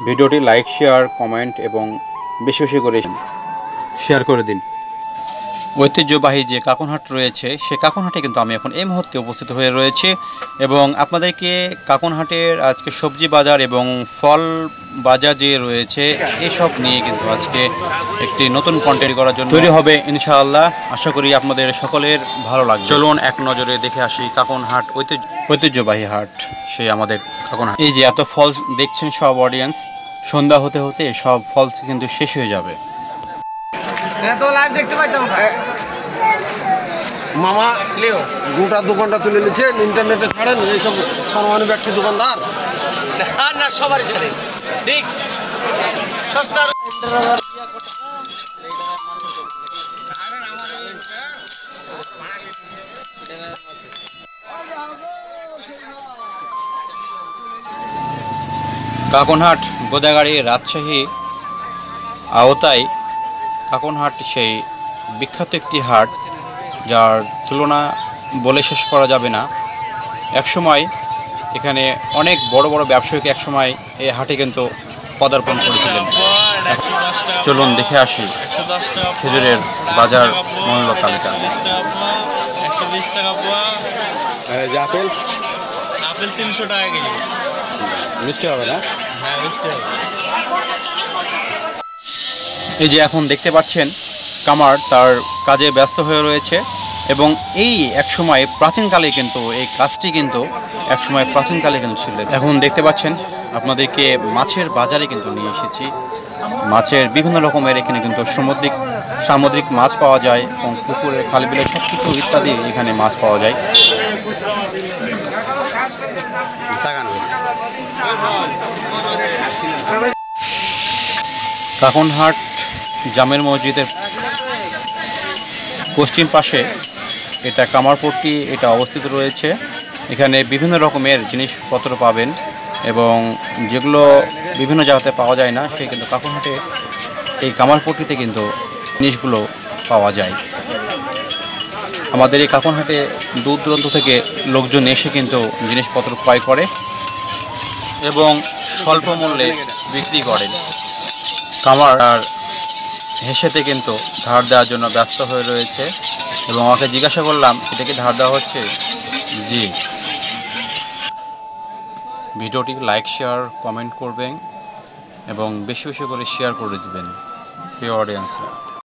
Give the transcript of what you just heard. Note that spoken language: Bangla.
ভিডিওটি লাইক শেয়ার কমেন্ট এবং বেশি বেশি করে শেয়ার করে দিন। ঐতিহ্যবাহী যে কাকনহাট রয়েছে সে কাকনহাটে কিন্তু আমি এখন এই মুহূর্তে উপস্থিত হয়ে রয়েছি এবং আপনাদেরকে কাকনহাটের আজকে সবজি বাজার এবং ফল বাজার যে রয়েছে এসব নিয়ে কিন্তু আজকে একটি নতুন কন্টেন্ট করার জন্য তৈরি হবে ইনশাআল্লাহ। আশা করি আপনাদের সকলের ভালো লাগবে। চলুন এক নজরে দেখে আসি কাকনহাট ঐতিহ্যবাহী হাট, সেই আমাদের কাকনহাট। এই যে এত ফল দেখছেন সব অডিয়েন্স, সন্ধ্যা হতে হতে সব ফল কিন্তু শেষ হয়ে যাবে। তো লাইভ দেখতে পাইতাম মামা গোটা দোকানটা তুলে নিচ্ছেন, ইন্টারনেটে ছাড়েন এইসব সম্মানী ব্যক্তি দোকানদার না সবারই ছাড়ে ঠিক সস্তা। কাকনহাট গোদাগাড়ি রাজশাহী আওতায় কাকনহাট সেই বিখ্যাত একটি হাট, যার তুলনা বলে শেষ করা যাবে না। একসময় এখানে অনেক বড় বড় ব্যবসায়িক একসময় এই হাটে কিন্তু পদার্পণ করেছিলেন। চলুন দেখে আসি খেজুরের বাজার মূল্য তালিকা। 120 টাকা পোয়া। আপেল আপেল 300 টাকা কেজি। মিষ্টি হবে না? হ্যাঁ মিষ্টি হবে। এই যে এখন দেখতে পাচ্ছেন কামার তার কাজে ব্যস্ত হয়ে রয়েছে এবং এই একসময় প্রাচীনকালে কিন্তু এই কাজটি কিন্তু একসময় প্রাচীনকালে কিন্তু ছিল। এখন দেখতে পাচ্ছেন আপনাদেরকে মাছের বাজারে কিন্তু নিয়ে এসেছি। মাছের বিভিন্ন রকমের এখানে কিন্তু সামুদ্রিক মাছ পাওয়া যায় এবং পুকুরের খাল বিলে সব কিছু ইত্যাদি এখানে মাছ পাওয়া যায়। কাকনহাট জামের মসজিদের পশ্চিম পাশে এটা কামারপট্টি এটা অবস্থিত রয়েছে। এখানে বিভিন্ন রকমের জিনিসপত্র পাবেন এবং যেগুলো বিভিন্ন জায়গাতে পাওয়া যায় না সে কিন্তু কাকনহাটে এই কামারপট্টিতে কিন্তু জিনিসগুলো পাওয়া যায়। আমাদের এই কাকনহাটে দূর দূরান্ত থেকে লোকজন এসে কিন্তু জিনিসপত্র ক্রয় করে এবং স্বল্প মূল্যে বিক্রি করেন। কামার আর হেসেতে কিন্তু ধার দেওয়ার জন্য ব্যস্ত হয়ে রয়েছে এবং আমাকে জিজ্ঞাসা করলাম এটা কি ধার দেওয়া হচ্ছে? জি। ভিডিওটি লাইক শেয়ার কমেন্ট করবেন এবং বেশি বেশি করে শেয়ার করে দিবেন প্রিয় অডিয়েন্সরা।